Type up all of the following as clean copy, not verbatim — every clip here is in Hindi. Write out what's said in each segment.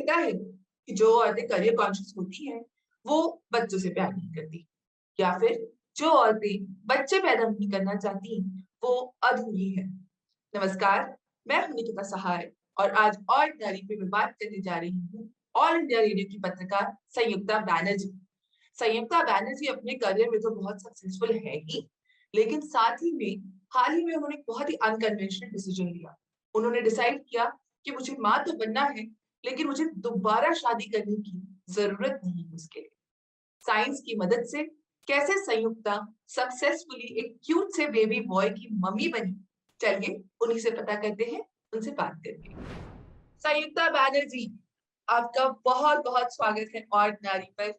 कहता है कि जो औरतें करियर कॉन्शियस होती हैं, वो बच्चों से प्यार नहीं करती या फिर जो औरतें बच्चे पैदा नहीं करना चाहती, वो अधूरी हैं। नमस्कार, मैं हूँ निकिता सहाय और आज ऑर्डिनरी पे मैं बात करने जा रही हूँ ऑल इंडिया रेडियो की पत्रकार संयुक्ता बैनर्जी। संयुक्ता बैनर्जी अपने करियर में तो बहुत सक्सेसफुल है ही, लेकिन साथ ही में हाल ही में उन्होंने एक बहुत ही अनकन्वेंशनल डिसीजन लिया। उन्होंने डिसाइड किया कि मुझे माँ तो बनना है, लेकिन मुझे दोबारा शादी करने की ज़रूरत नहीं है उसके लिए। साइंस की मदद से कैसे संयुक्ता सक्सेसफुली एक क्यूट से बेबी बॉय की मम्मी बनी, चलिए उन्हीं से पता करते हैं, उनसे बात करके। संयुक्ता बैनर्जी, आपका बहुत-बहुत स्वागत है ऑर्डिनरी पर।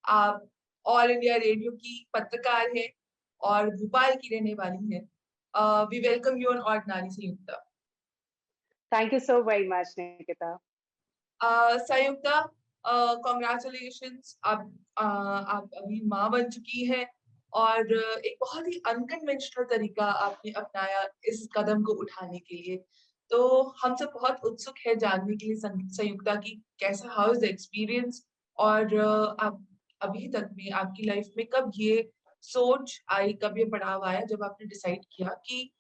आप ऑल इंडिया रेडियो की पत्रकार हैं और भोपाल की रहने वाली हैं। We welcome you on ordinary Samyukta. Thank you so very much, Nikita. Samyukta, congratulations, आप अभी माँ बन चुकी हैं और एक बहुत ही अनकन्वेंशनल तरीका आपने अपनाया इस कदम को उठाने के लिए। तो हम सब बहुत उत्सुक हैं जानने के लिए संयुक्ता की कैसा, हाउ इज़ द एक्सपीरियंस और आप अभी तक में आपकी लाइफ में कब ये सोच आई, कब ये पड़ाव आया जब आपने डिसाइड किया कि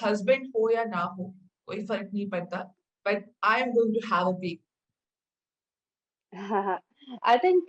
हस्बैंड हो या ना हो, कोई फ़र्क नहीं पड़ता, but I am going to have a baby. I think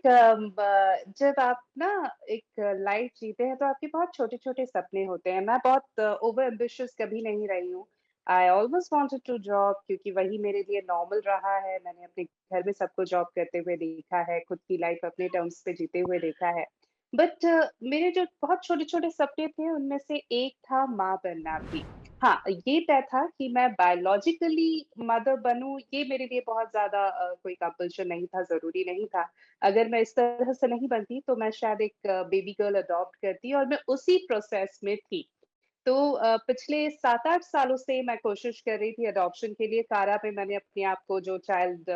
जब आप ना एक लाइफ जीते हैं तो आपके बहुत छोटे-छोटे सपने होते हैं। मैं बहुत ओवर एम्बिशियस कभी नहीं रही हूँ। I always wanted to job क्योंकि वही मेरे लिए नॉर्मल रहा है। मैंने अपने घर में सबको जॉब करते हुए देखा है, खुद की लाइफ अपने टर्म्स पे जीते हुए देखा है। बट मेरे जो बहुत छोटे-छोटे सपने थे उनमें से एक था माँ बनना भी। हाँ, ये तय था कि मैं बायोलॉजिकली मदर बनूँ, ये मेरे लिए बहुत ज़्यादा कोई कंपल्शन नहीं था, ज़रूरी नहीं था। अगर मैं इस तरह से नहीं बनती, तो मैं शायद एक बेबी गर्ल अडॉप्ट करती और मैं उसी प्रोसेस में थी। तो पिछले 7-8 सालों से मैं कोशिश कर रही थी अडॉप्शन के लिए। कारा में मैंने अपने आप को जो चाइल्ड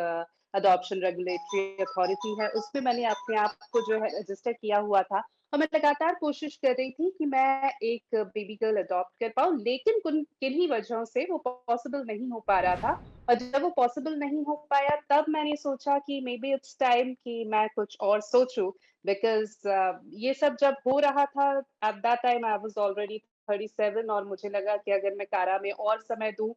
अडॉप्शन रेगुलेटरी अथॉरिटी है, उसमें मैंने अपने आप को जो है रजिस्टर किया हुआ था और मैं लगातार कोशिश कर रही थी कि मैं एक बेबी गर्ल अडॉप्ट कर पाऊँ, लेकिन किन्हीं वजहों से वो पॉसिबल नहीं हो पा रहा था और जब वो पॉसिबल नहीं हो पाया, तब मैंने सोचा कि मे बी इट्स टाइम कि मैं कुछ और सोचूँ बिकॉज़ ये सब जब हो रहा था, at that time I was already 37 और मुझे लगा कि अगर मैं कारा में और समय दूँ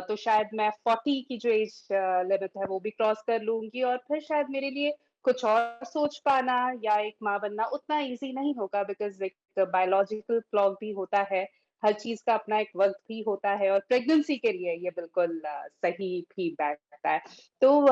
तो शायद मैं 40 की जो एज लिमिट है वो भी क्रॉस कर लूँगी और फिर शायद मेरे लिए कुछ और सोच पाना या एक माँ बनना उतना ईज़ी नहीं होगा बिकॉज़ एक बायोलॉजिकल क्लॉक भी होता है, हर चीज़ का अपना एक वक़्त भी होता है और प्रेगनेंसी के लिए ये बिल्कुल सही भी बैठता है। तो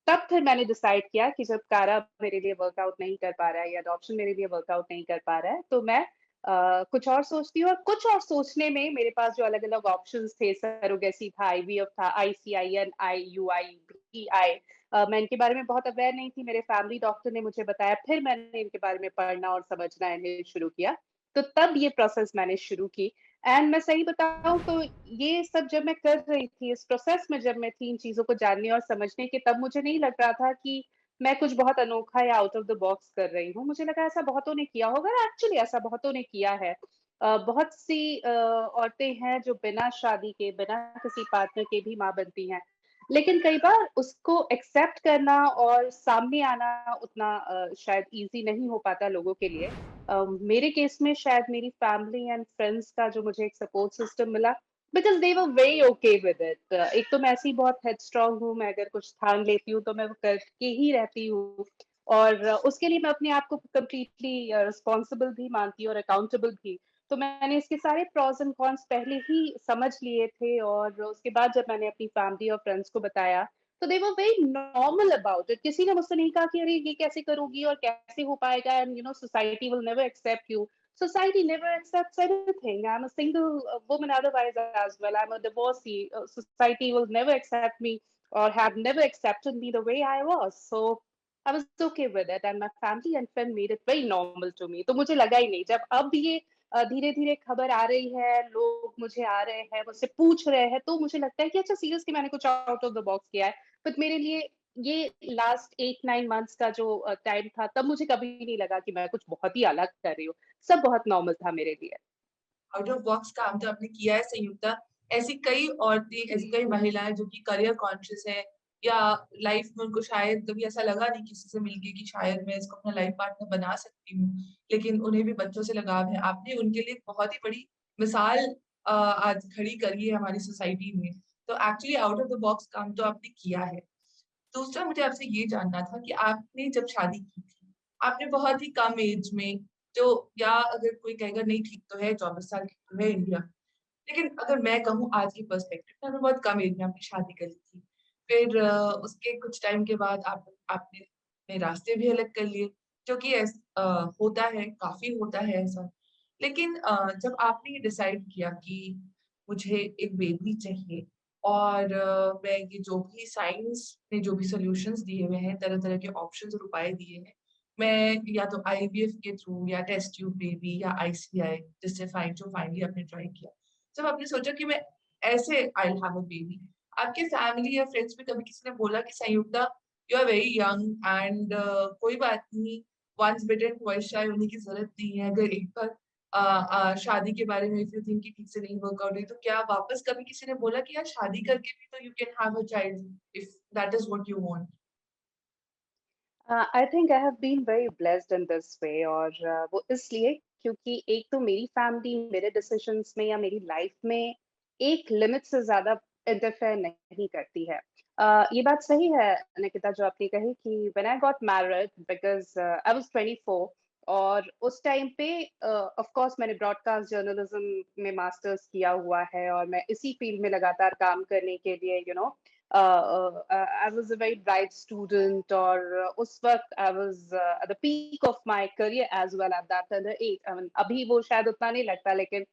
तब फिर मैंने डिसाइड किया कि जब कारा मेरे लिए वर्कआउट नहीं कर पा रहा है या अडॉप्शन मेरे लिए वर्कआउट नहीं कर पा रहा है, तो मैं कुछ और सोचती हूँ और कुछ और सोचने में मेरे पास जो अलग-अलग ऑप्शंस थे, सरोगेसी था, आईवीएफ था, आईसीआईएन, आईयूआई, बीईआई मैं इनके बारे में बहुत अवेयर नहीं थी, मेरे फैमिली डॉक्टर ने मुझे बताया, फिर मैंने इनके बारे में पढ़ना और समझना इन्हें शुरू किया। तो तब ये प्रोसेस मैंने शुरू की एंड मैं सही बताऊँ तो ये सब जब मैं कर रही थी, इस प्रोसेस में जब मैं थी इन चीज़ों को जानने और समझने के तब मुझे नहीं लग रहा था कि मैं कुछ बहुत अनोखा या आउट ऑफ द बॉक्स कर रही हूँ। मुझे लगा ऐसा बहुतों ने किया होगा और एक्चुअली ऐसा बहुतों ने किया है। बहुत सी औरतें हैं जो बिना शादी के, बिना किसी पार्टनर के भी माँ बनती हैं। लेकिन कई बार उसको एक्सेप्ट करना और सामने आना उतना शायद ईज़ी नहीं हो पाता लोगों के लिए। मेरे केस में शायद मेरी फैमिली एंड फ्रेंड्स का जो मुझे एक सपोर्ट सिस्टम मिला because they were very okay with it. एक तो मैं ऐसी बहुत हेडस्ट्रॉन्ग हूँ, मैं अगर कुछ ठान लेती हूँ तो मैं वो करके ही रहती हूँ और उसके लिए मैं अपने आप को कंप्लीटली रिस्पॉन्सिबल भी मानती हूँ और अकाउंटेबल भी। तो मैंने इसके सारे प्रोस एंड कॉन्स पहले ही समझ लिए थे और उसके बाद जब मैंने अपनी फैमिली और फ्रेंड्स को बताया, तो they were very normal about it. किसी ने मुझसे नहीं कहा कि अरे ये कैसे करोगी और कैसे हो पाएगा and you know society will never accept you. Society never accepts anything. I'm a single woman otherwise as well. I'm a divorcee. Society will never accept me or have never accepted me the way I was. So I was okay with it and my family and friend made it very normal to me. तो मुझे लगा ही नहीं जब अब ये धीरे-धीरे खबर आ रही है, लोग मुझे आ रहे हैं, मुझसे पूछ रहे हैं, तो मुझे लगता है कि अच्छा सीरियसली मैंने कुछ आउट ऑफ द बॉक्स किया है। बट मेरे लिए ये लास्ट 8-9 मंथ्स का जो टाइम था, तब मुझे कभी नहीं लगा कि मैं कुछ बहुत ही अलग कर रही हूँ। सब बहुत नॉर्मल था मेरे लिए। आउट ऑफ बॉक्स काम तो आपने किया है संयुक्ता। ऐसी कई औरतें, ऐसी कई महिलाएँ जो कि करियर कॉन्शियस हैं, या लाइफ में उनको शायद कभी ऐसा लगा नहीं किसी से मिलके कि शायद मैं इसको अपना लाइफ पार्टनर बना सकती हूँ, लेकिन उन्हें भी बच्चों से लगाव है। आपने उनके लिए एक बहुत ही बड़ी मिसाल आज खड़ी करी है हमारी सोसाइटी में। तो actually out of the box काम तो आपने किया है। दूसरा मुझे आपसे ये जानना था कि आपने जब शादी की थी, आपने बहुत ही कम एज में जो या अगर कोई कहेगा नहीं ठीक तो है 24 साल की तो है इंडिया। लेकिन अगर मैं कहूँ आज की पर्सपेक्टिव में, आपने बहुत कम एज में आपने शादी करी थी। फिर उसके कुछ टाइम के बाद आपने अपने रास्ते भी अलग कर लिए, जो कि होता है, काफ़ी होता है ऐसा। लेकिन जब आपने ये डिसाइड किया कि मुझे एक बेबी चाहिए और मैं ये जो भी साइंस ने जो भी सॉल्यूशंस दिए हुए हैं, तरह-तरह के ऑप्शंस और उपाय दिए हैं, मैं या तो आईवीएफ के थ्रू या टेस्ट ट्यूब बेबी या आईसीआई जिससे जो फाइनली आपने ट्राई किया। जब आपने सोचा कि मैं ऐसे I will have a baby, आपके फैमिली या फ्रेंड्स में कभी किसी ने बोला कि Sanyukta you are very young and कोई बात नहीं, वन्स बिटेन ट्वाइस शाय होने की ज़रूरत नहीं है। अगर एक बार शादी के बारे में इफ यू थिंक कि ठीक से नहीं वर्क आउट हुई, तो क्या वापस कभी किसी ने बोला कि यार शादी करके भी तो you can have a child if that is what you want? I think I have been very blessed in this way, और वो इसलिए क्योंकि एक तो मेरी फैमिली मेरे डिसीजंस में या मेरी लाइफ में एक लिमिट से ज्यादा इंटरफेयर नहीं करती है। ये बात सही है निकिता जो आपने कही कि when I got married, because I was 24, और उस टाइम पे ऑफ कोर्स मैंने ब्रॉडकास्ट जर्नलिज्म में मास्टर्स किया हुआ है और मैं इसी फील्ड में लगातार काम करने के लिए I was a very bright student, और उस वक्त I was at the peak of my career as well at that tender age. I mean, अभी वो शायद उतना नहीं लगता, लेकिन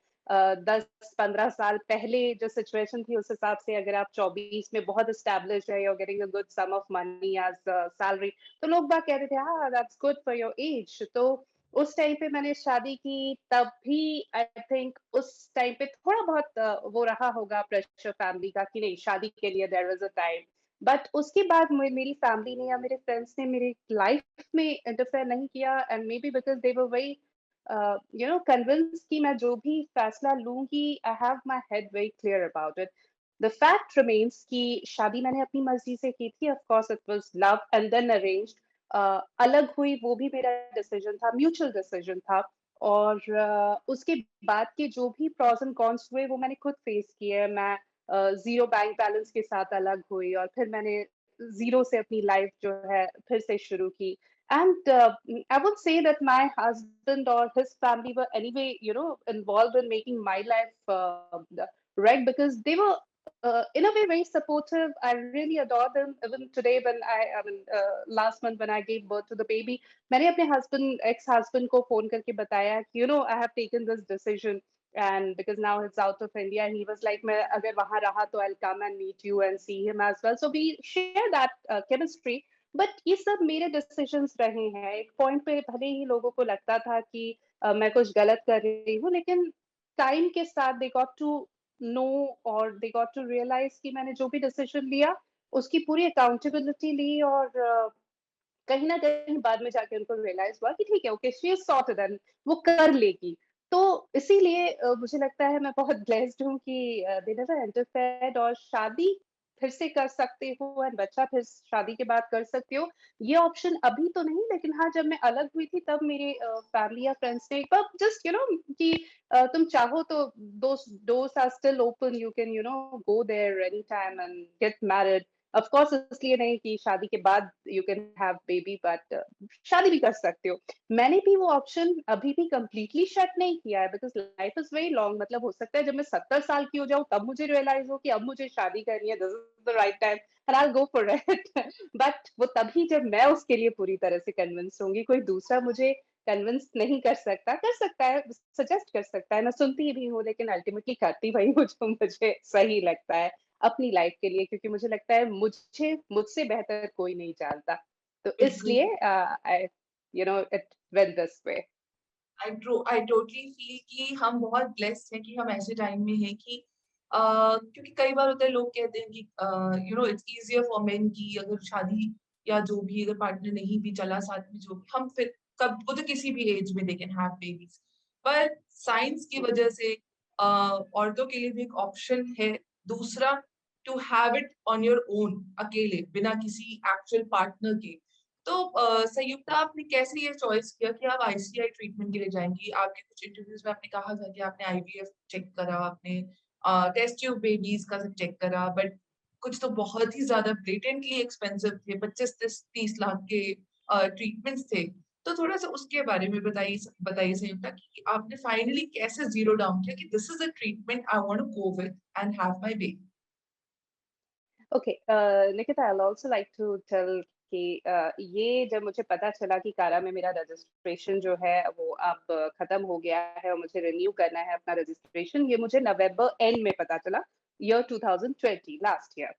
10-15 साल पहले जो सिचुएशन थी उस हिसाब से अगर आप 24 में बहुत established है, you're getting a good sum of money as salary, तो लोग बात कहते थे हाँ that's good for your age। तो उस टाइम पे मैंने शादी की, तब भी आई थिंक उस टाइम पे थोड़ा बहुत वो रहा होगा प्रेशर फैमिली का कि नहीं शादी के लिए there was a time. But उसके बाद मेरी फैमिली ने या मेरे फ्रेंड्स ने मेरी लाइफ में इंटरफेयर नहीं किया, and maybe because they were very convince कि मैं जो भी फैसला लूंगी I have my head very clear about it. The fact remains कि शादी मैंने अपनी मर्जी से की थी, of course it was love and then arranged. अलग हुई वो भी मेरा डिसीजन था, म्यूचुअल डिसीजन था। और उसके बाद के जो भी प्रॉस एंड कॉन्स हुए वो मैंने खुद फेस किए। मैं ज़ीरो बैंक बैलेंस के साथ अलग हुई और फिर मैंने ज़ीरो से अपनी लाइफ जो है फिर से शुरू की। And I would say that my husband और his family were anyway involved in making my life right, because they were in a way very supportive. I really adore them even today when I mean last month when I gave birth to the baby, मैंने अपने हस्बैंड एक्स हस्बैंड को फोन करके बताया कि I have taken this decision, and because now it's out of India, and he was like मैं अगर वहां रहा तो I'll come and meet you and see him as well, so we share that chemistry। But ये सब मेरे डिसीजंस रहे हैं। एक पॉइंट पे भले ही लोगों को लगता था कि मैं कुछ गलत कर रही हूँ, लेकिन टाइम के साथ दे गॉट टू नो और दे गॉट टू रियलाइज कि मैंने जो भी डिसीजन लिया उसकी पूरी अकाउंटेबिलिटी ली, और कहीं ना कहीं बाद में जाके उनको रियलाइज हुआ कि ठीक है, okay she is sorted and वो कर लेगी। तो इसीलिए मुझे लगता है मैं बहुत ब्लेस्ड हूँ कि दे नेवर इंटरफेयर्ड, और शादी फिर से कर सकते हो एंड बच्चा फिर शादी के बाद कर सकते हो। ये ऑप्शन अभी तो नहीं, लेकिन हाँ जब मैं अलग हुई थी तब मेरे फैमिली या फ्रेंड्स ने एक बार जस्ट कि तुम चाहो तो doors are still open, you can go there anytime and get married। Of course इसलिए नहीं कि शादी के बाद you can have baby, but शादी भी कर सकते हो। मैंने भी वो ऑप्शन अभी भी कंप्लीटली शट नहीं किया है, because life is very long. मतलब हो सकता है जब मैं 70 साल की हो जाऊं तब मुझे रियलाइज हो कि अब मुझे शादी करनी है, this is the right time and I will go for it. But वो तभी जब मैं उसके लिए पूरी तरह से कन्विंस होंगी। कोई दूसरा मुझे कन्विंस नहीं कर सकता है, सजेस्ट कर सकता है, मैं सुनती भी हूँ, लेकिन अल्टीमेटली करती वही हूँ जो मुझे सही लगता है अपनी लाइफ के लिए, क्योंकि मुझे लगता है मुझे मुझसे बेहतर कोई नहीं जानता। तो बिल्कुल। इसलिए I it went this way. I totally feel कि हम बहुत ब्लेस्ड हैं कि हम ऐसे टाइम में हैं कि क्योंकि कई बार होता है लोग कहते हैं कि इट्स ईजियर फॉर मेन कि अगर शादी या जो भी अगर पार्टनर नहीं भी चला साथ में जो भी हम फिर कब वो तो किसी भी एज में दे कैन हैव बेबीज। पर साइंस की वजह से औरतों के लिए भी एक ऑप्शन है दूसरा to have it on your own, अकेले, बिना किसी एक्चुअल पार्टनर के। तो संयुक्ता, आपने कैसे ये चॉइस किया कि आप आईसीआई ट्रीटमेंट के लिए जाएंगी? आपके कुछ इंटरव्यूज में आपने कहा था कि आपने आईवीएफ चेक करा, आपने टेस्ट ट्यूब बेबीज का सब चेक करा, बट कुछ तो बहुत ही ज्यादा ब्लेटेंटली एक्सपेंसिव थे, 25-30 लाख के ट्रीटमेंट्स थे। तो थोड़ा सा उसके बारे में बताइए बताइए संयुक्ता, कि आपने फाइनली कैसे जीरो डाउन किया कि this is a treatment I want to go with and have my baby. Okay, Nikita, I also like to tell कि ये जब मुझे पता चला कि कारा में मेरा रजिस्ट्रेशन जो है वो अब खत्म हो गया है और मुझे रिन्यू करना है अपना रजिस्ट्रेशन, ये मुझे नवंबर एंड में पता चला, ईयर 2020, लास्ट ईयर।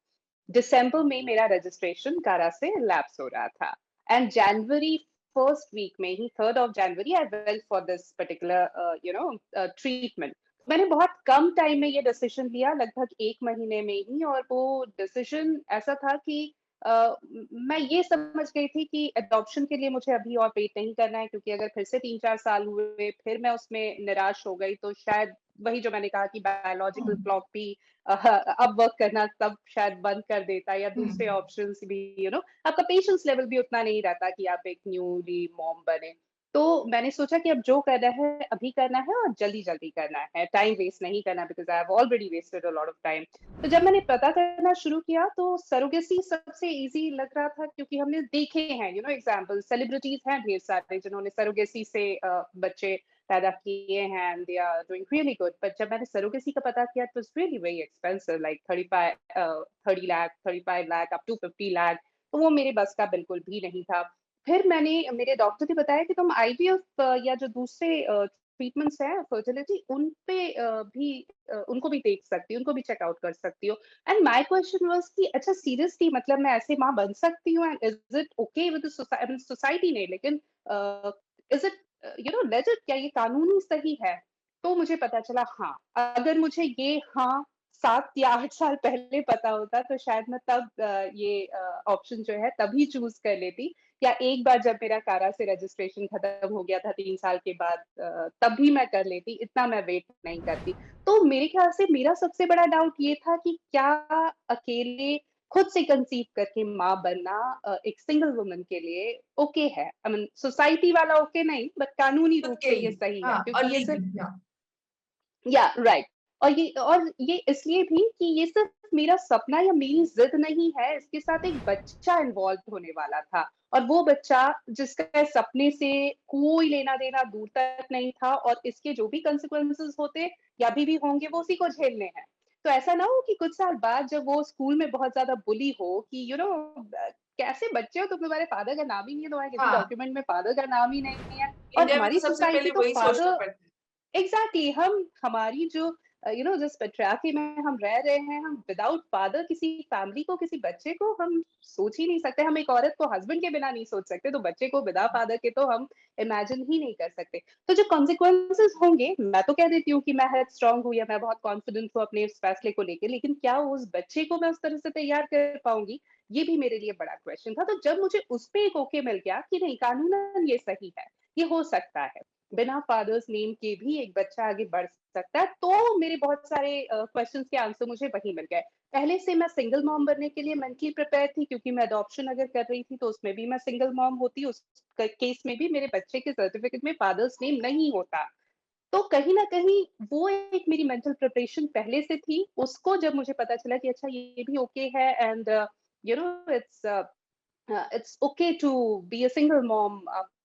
दिसंबर में मेरा रजिस्ट्रेशन कारा से लैप्स हो रहा था, एंड जनवरी फर्स्ट वीक में ही, 3rd of January, I went for this particular treatment. मैंने बहुत कम टाइम में ये डिसीजन लिया, लगभग 1 महीने में ही, और वो डिसीजन ऐसा था कि मैं ये समझ गई थी कि अडॉप्शन के लिए मुझे अभी और वेट नहीं करना है, क्योंकि अगर फिर से 3-4 साल हुए फिर मैं उसमें निराश हो गई तो शायद वही जो मैंने कहा कि बायोलॉजिकल हम्म। क्लॉक भी अब वर्क करना तब शायद बंद कर देता, या दूसरे हम्म। ऑप्शंस भी, आपका पेशेंस लेवल भी उतना नहीं रहता कि आप एक न्यूली मॉम बने। तो मैंने सोचा कि अब जो करना है अभी करना है और जल्दी जल्दी करना है, टाइम वेस्ट नहीं करना, because I have already wasted a lot of time. तो जब मैंने पता करना शुरू किया तो सरोगेसी सबसे इजी लग रहा था, क्योंकि हमने देखे हैं, एग्जाम्पल, सेलिब्रिटीज हैं ढेर सारे जिन्होंने सरोगेसी से बच्चे पैदा किए हैं, and they are doing really good. But जब मैंने सरोगेसी का पता किया, it was really very expensive, like 30 lakh, 35 lakh, up to 50 lakh. तो वो मेरे बस का बिल्कुल भी नहीं था। फिर मेरे डॉक्टर ने बताया कि तुम आईवीएफ या जो दूसरे ट्रीटमेंट्स हैं फर्टिलिटी, उन पे उनको भी देख सकती हो, उनको भी चेकआउट कर सकती हो। एंड माय क्वेश्चन वाज कि अच्छा, सीरियसली, मतलब मैं ऐसे माँ बन सकती हूँ, and is it okay with the society? नहीं, लेकिन इज इट लेजिट, क्या ये कानूनी सही है? तो मुझे पता चला, हाँ, अगर मुझे ये, हाँ, 7 या 8 साल पहले पता होता तो शायद मैं तब ये ऑप्शन जो है तभी चूज कर लेती, या एक बार जब मेरा कारा से रजिस्ट्रेशन खत्म हो गया था 3 साल के बाद, तभी मैं कर लेती, इतना मैं वेट नहीं करती। तो मेरे ख्याल से मेरा सबसे बड़ा डाउट ये था कि क्या अकेले खुद से कंसीव करके माँ बनना एक सिंगल वुमन के लिए ओके है? आई मीन सोसाइटी वाला ओके नहीं, बट कानूनी खुद रूप के से ये लिए, सही है, हाँ, और क्योंकि ये सिर्फ, लीगली, हाँ। या राइट। और ये इसलिए भी कि ये सिर्फ मेरा सपना या मेरी जिद नहीं है, इसके साथ एक बच्चा इन्वॉल्व होने वाला था, और वो बच्चा जिसका सपने से कोई लेना देना दूर तक नहीं था, और इसके जो भी कंसिक्वेंसेस होते या अभी भी होंगे वो उसी को झेलने हैं। तो ऐसा ना हो कि कुछ साल बाद जब वो स्कूल में बहुत ज्यादा बुली हो कि कैसे बच्चे हो तुम, तुम्हारे फादर का नाम ही नहीं है, तुम्हारे किसी हाँ, डॉक्यूमेंट में फादर का नाम ही नहीं है। और इंडिया में तो हमारी सबसे पहले सोसाइटी तो वही सोचना फादर, पड़ता है। एग्जैक्टली, हम हमारी जो जिस पेट्रियार्की में हम रह रहे हैं, हम विदाउट फादर किसी फैमिली को, किसी बच्चे को हम सोच ही नहीं सकते। हम एक औरत को हस्बैंड के बिना नहीं सोच सकते, तो बच्चे को विदा फादर के तो हम इमेजिन ही नहीं कर सकते। तो जो कॉन्सिक्वेंसेस होंगे, मैं तो कह देती हूँ कि मैं हेड स्ट्रांग हूँ या मैं बहुत कॉन्फिडेंट हूँ अपने इस फैसले को लेकर, लेकिन क्या उस बच्चे को मैं उस तरह से तैयार कर पाऊंगी, ये भी मेरे लिए बड़ा क्वेश्चन था। तो जब मुझे उस पे एक ओके मिल गया कि नहीं, कानूनन ये सही है, ये हो सकता है, बिना फादर्स नेम के भी एक बच्चा आगे बढ़ सकता है, तो मेरे बहुत सारे क्वेश्चंस के आंसर मुझे वही मिल गए। पहले से मैं सिंगल मॉम बनने के लिए मेंटली प्रिपेयर थी, क्योंकि मैं अडॉप्शन अगर कर रही थी तो उसमें भी मैं सिंगल मॉम होती, उस केस में भी मेरे बच्चे के सर्टिफिकेट में फादर्स नेम नहीं होता। तो कहीं ना कहीं वो एक मेरी मेंटल प्रिपरेशन पहले से थी। उसको जब मुझे पता चला कि अच्छा ये भी ओके है, and it's it's okay to be a single mom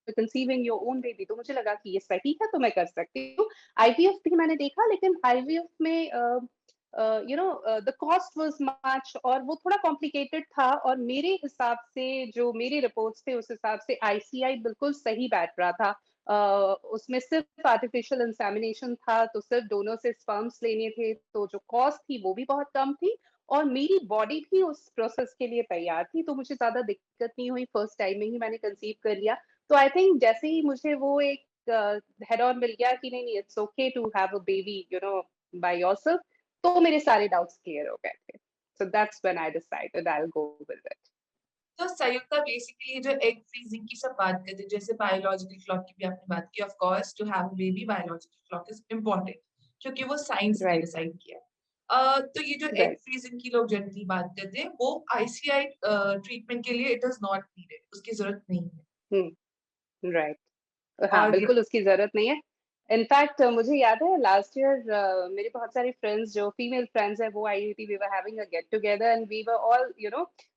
conceiving your own baby, तो मुझे लगा कि ये सही है, तो मैं कर सकती हूँ। आईवीएफ भी मैंने देखा, लेकिन आईवीएफ में द कॉस्ट वाज मच, और वो थोड़ा कॉम्प्लिकेटेड था, और मेरे हिसाब से जो मेरे रिपोर्ट्स थे उस हिसाब से आईसीआई बिल्कुल सही बैठ रहा था। उसमें सिर्फ आर्टिफिशियल इंसेमिनेशन था, तो सिर्फ दोनों से स्पर्म्स लेने थे, तो जो कॉस्ट थी वो भी बहुत कम थी, और मेरी बॉडी भी उस प्रोसेस के लिए तैयार थी, तो मुझे ज्यादा दिक्कत नहीं हुई, फर्स्ट टाइम में ही मैंने कंसीव कर लिया। तो आई थिंक जैसे ही मुझे वो एक हेड ऑन मिल गया कि नहीं नहीं, it's okay to have a baby by yourself, तो मेरे सारे डाउट्स क्लियर हो गए थे। So that's when I decided I will go with it. तो संयुक्ता, बेसिकली जो एग फ्रीजिंग की सब बात करते हैं, जैसे बायोलॉजिकल क्लॉक की भी आपने बात की, of course to have a baby biological clock is important, क्योंकि वो साइंस ने राइट। डिसाइड किया है। तो ये जो एग राइट। फ्रीजिंग की लोग जनरली बात करते हैं, वो आईसीआई ट्रीटमेंट के लिए इट इज़ नॉट नीडेड, उसकी ज़रूरत नहीं है। हुँ, राइट। हाँ, और बिल्कुल उसकी ज़रूरत नहीं है। इनफैक्ट मुझे याद है लास्ट ईयर मेरी बहुत सारी फ्रेंड्स जो फीमेल फ्रेंड्स हैं वो आई हुई थी। We were having a get together and we were all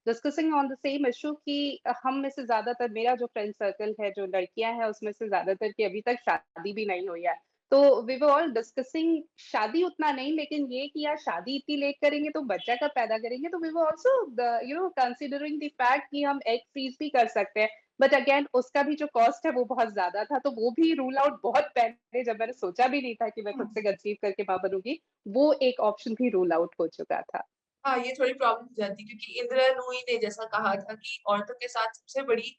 discussing on the same issue कि हम में से ज़्यादातर मेरा जो फ्रेंड सर्कल है, जो लड़कियाँ हैं उसमें से ज़्यादातर की अभी तक शादी भी नहीं हुई है। तो वी वर ऑल डिस्कसिंग शादी उतना नहीं, लेकिन ये कि यार शादी इतनी लेट करेंगे तो बच्चा कब पैदा करेंगे? तो we were also considering the fact कि हम एग फ्रीज़ भी कर सकते हैं। बट अगेन उसका भी जो कॉस्ट है वो बहुत ज़्यादा था, तो वो भी रूल आउट बहुत पहले, जब मैंने सोचा भी नहीं था कि मैं खुद से कंसीव करके माँ बनूँगी, वो एक ऑप्शन भी रूल आउट हो चुका था। हाँ, ये थोड़ी प्रॉब्लम हो जाती है क्योंकि इंदिरा नूई ने जैसा कहा था कि औरतों के साथ सबसे बड़ी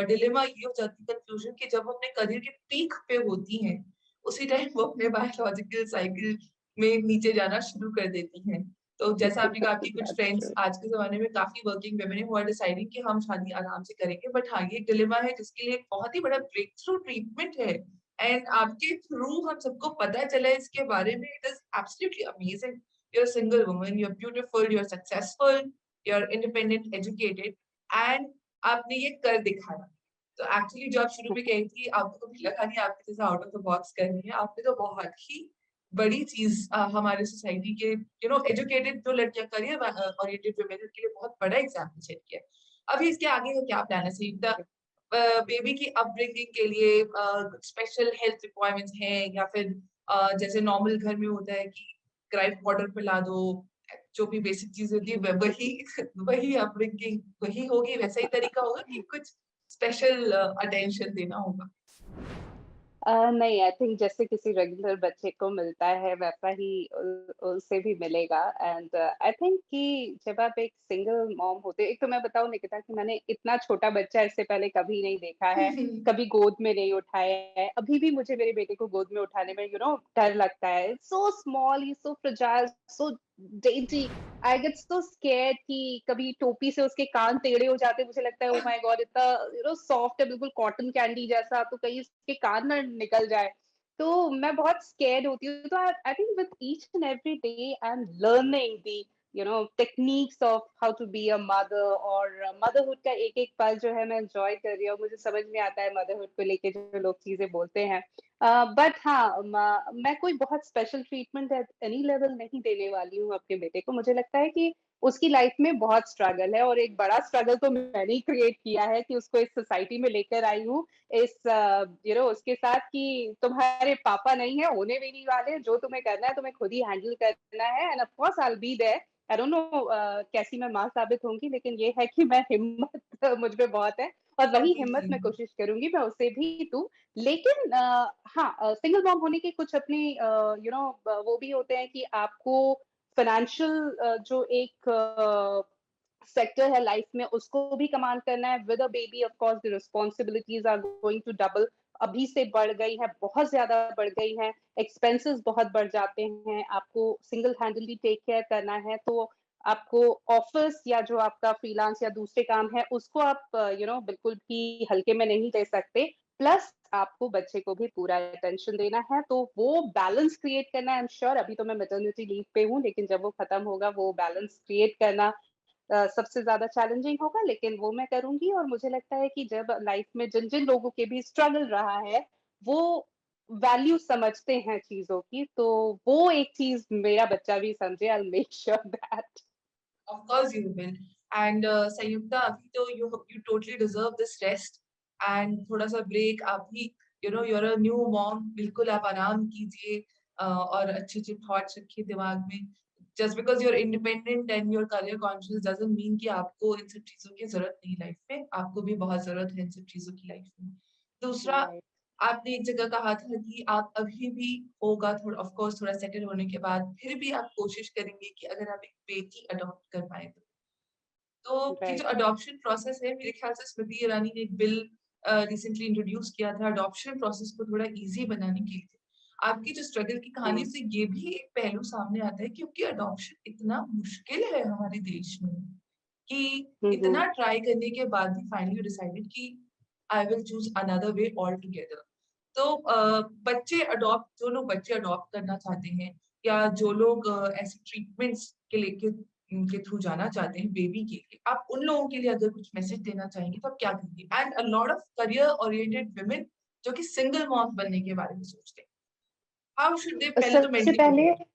डिलेमा ये हो जाती है, कन्फ्यूजन, कि जब वो अपने करियर के पीक पे होती हैं, उसी टाइम वो अपने बायोलॉजिकल साइकिल में नीचे जाना शुरू कर देती हैं। तो जैसा आपने कहा, आपकी कुछ दैट्स फ्रेंड्स ट्रू। आज के ज़माने में काफ़ी वर्किंग वुमेन हैं हू आर डिसाइडिंग कि हम शादी आराम से करेंगे। बट हाँ, ये एक डिलेमा है जिसके लिए एक बहुत ही बड़ा ब्रेक थ्रू ट्रीटमेंट है, एंड आपके थ्रू हम सबको पता चला है इसके बारे में। It is absolutely amazing. You're a single woman, you're beautiful, you're successful, you're independent, educated, and आपने ये कर दिखाया। तो एक्चुअली जो आप शुरू में कही थी, आपको कभी लगा नहीं आपके जैसे आउट ऑफ द बॉक्स कर रही है। आपने तो बहुत ही बड़ी चीज़ हमारे सोसाइटी के एजुकेटेड जो लड़कियाँ करियर ओरिएंटेड वुमेन उनके लिए बहुत बड़ा एग्जाम्पल सेट किया है। अभी इसके आगे का क्या प्लान है संयुक्ता? बेबी की अपब्रिंगिंग के लिए स्पेशल हेल्थ रिक्वायरमेंट्स हैं, या फिर जैसे नॉर्मल घर में होता है कि ग्राइप वाटर पिला दो, जो भी बेसिक चीज़ होती है वही वही अपब्रिंगिंग वही होगी, वैसा ही तरीका होगा कि कुछ स्पेशल अटेंशन देना होगा? नहीं, आई थिंक जैसे किसी रेगुलर बच्चे को मिलता है वैसा ही उसे भी मिलेगा। एंड आई थिंक कि जब आप एक सिंगल मॉम होते, एक तो मैं बताऊँ निकिता कि मैंने इतना छोटा बच्चा इससे पहले कभी नहीं देखा है, कभी गोद में नहीं उठाया है। अभी भी मुझे मेरे बेटे को गोद में उठाने में डर लगता है। So small, he is so fragile, so dainty. I get so scared कि कभी टोपी से उसके कान टेढ़े हो जाते हैं, मुझे लगता है ओह माय गॉड, इतना सॉफ्ट है, बिल्कुल कॉटन कैंडी जैसा, तो कहीं उसके कान ना निकल जाए। तो मैं बहुत स्कैर्ड होती हूँ। तो I think with each and every day I am learning the techniques of how to be a mother, और मदरहुड का एक-एक पल जो है मैं एन्जॉय कर रही हूँ। मुझे समझ में आता है मदरहुड को लेके जो लोग चीज़ें बोलते हैं। बट हाँ, मैं कोई बहुत special treatment at any level नहीं देने वाली हूँ अपने बेटे को। मुझे लगता है कि उसकी लाइफ में बहुत स्ट्रगल है, और एक बड़ा स्ट्रगल तो मैंने ही क्रिएट किया है कि उसको इस सोसाइटी में लेकर आई हूँ, इस उसके साथ कि तुम्हारे पापा नहीं है, होने भी नहीं वाले, जो तुम्हें करना है तुम्हें खुद ही हैंडल करना है, and of course I will be there. I don't know कैसी मैं माँ साबित होंगी, लेकिन ये है कि मैं हिम्मत मुझ में बहुत है, और वही हिम्मत कंप्लीटली। मैं कोशिश करूँगी मैं उसे भी दूँ। लेकिन हाँ, सिंगल मॉम होने के कुछ अपने वो भी होते हैं कि आपको फाइनेंशियल जो एक सेक्टर है लाइफ में उसको भी कमांड करना है। With a baby of course the responsibilities are going to double, अभी से बढ़ गई है, बहुत ज्यादा बढ़ गई है। एक्सपेंसेस बहुत बढ़ जाते हैं, आपको सिंगल हैंडली टेक केयर करना है, तो आपको ऑफिस या जो आपका फ्रीलांस या दूसरे काम है उसको आप बिल्कुल भी हल्के में नहीं ले सकते। प्लस आपको बच्चे को भी पूरा अटेंशन देना है, तो वो बैलेंस क्रिएट करना है। आई एम श्योर अभी तो मैं मैटरनिटी लीव पे हूँ, लेकिन जब वो खत्म होगा वो बैलेंस क्रिएट करना सबसे ज़्यादा चैलेंजिंग होगा, लेकिन वो मैं करूँगी। और मुझे लगता है कि जब लाइफ में जिन-जिन लोगों के भी स्ट्रगल रहा है, वो वैल्यू समझते हैं चीज़ों की, तो वो एक चीज़ मेरा बच्चा भी समझे। I will make sure that. Of course you will. And संयुक्ता, अभी तो you totally deserve this rest and थोड़ा सा ब्रेक। आप भी you're a new mom, बिल्कुल आप आराम कीजिए, और अच्छे अच्छे थॉट्स रखिए दिमाग में। Just because you're independent and your career conscious doesn't mean कि आपको इन सब चीजों की जरूरत नहीं लाइफ में। आपको भी बहुत जरूरत है इन सब चीजों की लाइफ में। दूसरा, राइट। आपने एक जगह कहा था कि आप अभी भी होगा थोड़ा, ऑफ कोर्स थोड़ा सेटल होने के बाद फिर भी आप कोशिश करेंगे कि अगर आप एक बेटी अडॉप्ट कर पाए तो ये जो राइट। अडॉप्शन प्रोसेस है, मेरे ख्याल से स्मृति ईरानी ने एक बिल रिसेंटली इंट्रोड्यूस किया था अडॉप्शन प्रोसेस को थोड़ा इजी बनाने के लिए। आपकी जो स्ट्रगल की कहानी हुँ। से ये भी एक पहलू सामने आता है, क्योंकि अडॉप्शन इतना मुश्किल है हमारे देश में कि हुँ, इतना हुँ। ट्राई करने के बाद भी फाइनली डिसाइडेड कि I will choose another way all together. तो बच्चे अडॉप्ट जो लोग बच्चे अडॉप्ट करना चाहते हैं, या जो लोग ऐसे ट्रीटमेंट्स के लेके के थ्रू जाना चाहते हैं बेबी के लिए, आप उन लोगों के लिए अगर कुछ मैसेज देना चाहेंगे तो आप क्या कहेंगे? And a lot of career oriented women जो कि सिंगल मॉम बनने के बारे में सोचते हैं। हाउ शुड दे पहले तो सबसे मेंटली पहले प्रिपेयर?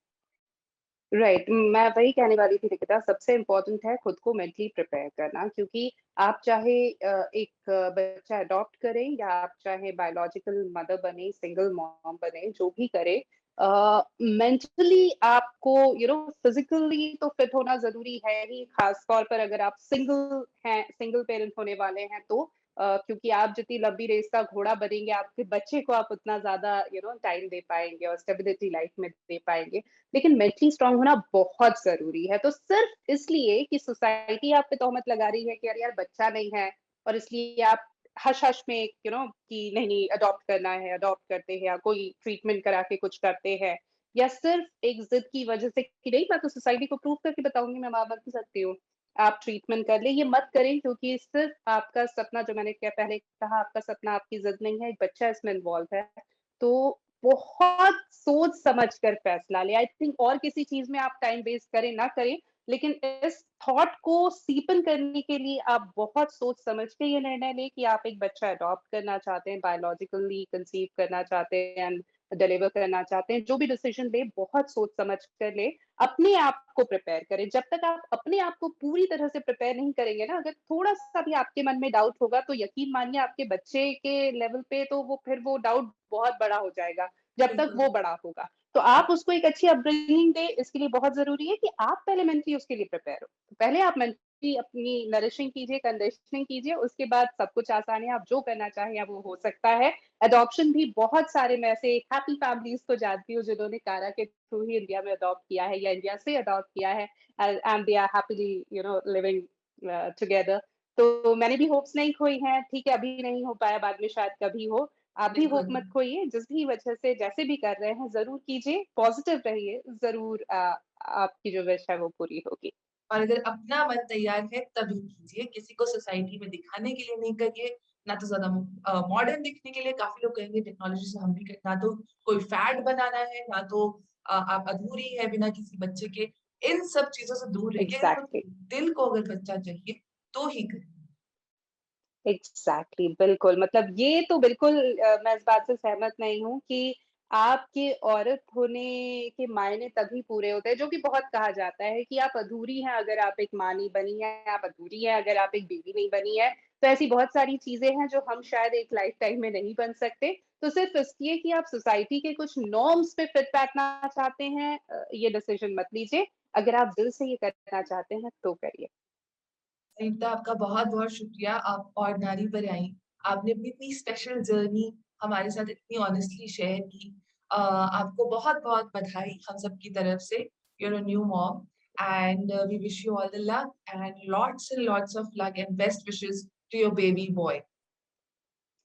राइट, मैं वही कहने वाली थी निकिता, सबसे इम्पोर्टेंट है खुद को मेंटली प्रिपेयर करना, क्योंकि आप चाहे एक बच्चा अडॉप्ट करें या आप चाहे बायोलॉजिकल मदर बने, सिंगल मॉम बने, जो भी करें, मेंटली आपको फिजिकली तो फिट होना जरूरी है ही, खास तौर पर अगर आप सिंगल पेरेंट होने वाले हैं तो क्योंकि आप जितनी लंबी रेस का घोड़ा बनेंगे, आपके बच्चे को आप उतना ज्यादा टाइम दे पाएंगे और स्टेबिलिटी लाइफ में दे पाएंगे। लेकिन मेंटली स्ट्रांग होना बहुत जरूरी है। तो सिर्फ इसलिए कि सोसाइटी आप पे तोहमत लगा रही है कि यार यार बच्चा नहीं है, और इसलिए आप हश हश में कि नहीं अडॉप्ट करना है, अडॉप्ट करते हैं या कोई ट्रीटमेंट करा के कुछ करते हैं, या सिर्फ एक जिद की वजह से कि नहीं मैं तो सोसाइटी को प्रूव करके बताऊंगी मैं मां बन सकती हूँ, आप ट्रीटमेंट कर ले, ये मत करें, क्योंकि सिर्फ आपका सपना, जो मैंने क्या पहले कहा, आपका सपना आपकी जिद नहीं है, एक बच्चा इसमें इन्वॉल्व है। तो बहुत सोच समझ कर फैसला ले। आई थिंक और किसी चीज में आप टाइम वेस्ट करें ना करें, लेकिन इस थॉट को सीपन करने के लिए आप बहुत सोच समझ के ये निर्णय लें कि आप एक बच्चा अडॉप्ट करना चाहते हैं, बायोलॉजिकली कंसीव करना चाहते हैं एंड डिलीवर करना चाहते हैं। जो भी डिसीजन ले बहुत सोच समझ कर ले, अपने आप को प्रिपेयर करें। जब तक आप अपने आप को पूरी तरह से प्रिपेयर नहीं करेंगे ना, अगर थोड़ा सा भी आपके मन में डाउट होगा तो यकीन मानिए आपके बच्चे के लेवल पे तो वो डाउट बहुत बड़ा हो जाएगा जब तक बिल्कुल। वो बड़ा होगा। तो आप उसको एक अच्छी अपब्रिंगिंग दें, इसके लिए बहुत जरूरी है कि आप पहले मेंटली उसके लिए प्रिपेयर हो। तो पहले आप मेंटली अपनी नरिशिंग कीजिए, कंडीशनिंग कीजिए, उसके बाद सब कुछ आसान है, आप जो करना चाहें आप वो हो सकता है। अडॉप्शन भी बहुत सारे, मैं ऐसे हैप्पी फैमिलीज को जानती हूँ जिन्होंने कारा के थ्रू ही इंडिया में अडॉप्ट किया है या इंडिया से अडॉप्ट किया है, and they are happily living together. तो मैंने भी होप्स नहीं खोई हैं, ठीक है अभी नहीं हो पाया, बाद में शायद कभी हो। आप भी होप बिल्कुल। मत खोइए, जिस भी वजह से जैसे भी कर रहे हैं जरूर कीजिए, पॉजिटिव रहिए, जरूर आपकी जो विश है वो पूरी होगी। और अगर अपना मन तैयार है तभी कीजिए, किसी को सोसाइटी में दिखाने के लिए नहीं करिए, ना तो ज़्यादा मॉडर्न दिखने के लिए। काफ़ी लोग कहेंगे टेक्नोलॉजी से हम भी ना तो कोई फैड बनाना है, ना तो आप अधूरी है बिना किसी बच्चे के। इन सब चीज़ों से दूर रहिए, अगर आपको एग्जैक्टली, दिल को अगर बच्चा चाहिए, तो ही करें। एग्जैक्टली, बिल्कुल, मतलब ये तो बिल्कुल मैं इस बात से सहमत नहीं हूँ कि आपके औरत होने के मायने तभी पूरे होते हैं, जो कि बहुत कहा जाता है कि आप अधूरी हैं अगर आप एक माँ नहीं बनी है, आप अधूरी हैं अगर आप एक बीवी नहीं बनी है। तो ऐसी बहुत सारी चीजें हैं जो हम शायद एक लाइफ टाइम में नहीं बन सकते। तो सिर्फ इसलिए कि आप सोसाइटी के कुछ नॉर्म्स पे फिट बैठना चाहते हैं, ये डिसीजन मत लीजिए। अगर आप दिल से ये करना चाहते हैं तो करिए। संयुक्ता, आपका बहुत-बहुत शुक्रिया, आप और नारी पर आईं। आपने अपनी इतनी स्पेशल जर्नी हमारे साथ इतनी ऑनेस्टली शेयर की। आपको बहुत-बहुत बधाई हम सब की तरफ से। You are a new mom and we wish you all the luck and lots of luck and best wishes to your baby boy.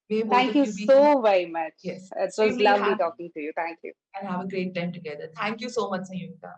May both Thank of you you be, so very much. yes, It was extremely lovely happy talking to you. Thank you. and have a great time together. Thank you so much, Sayukta.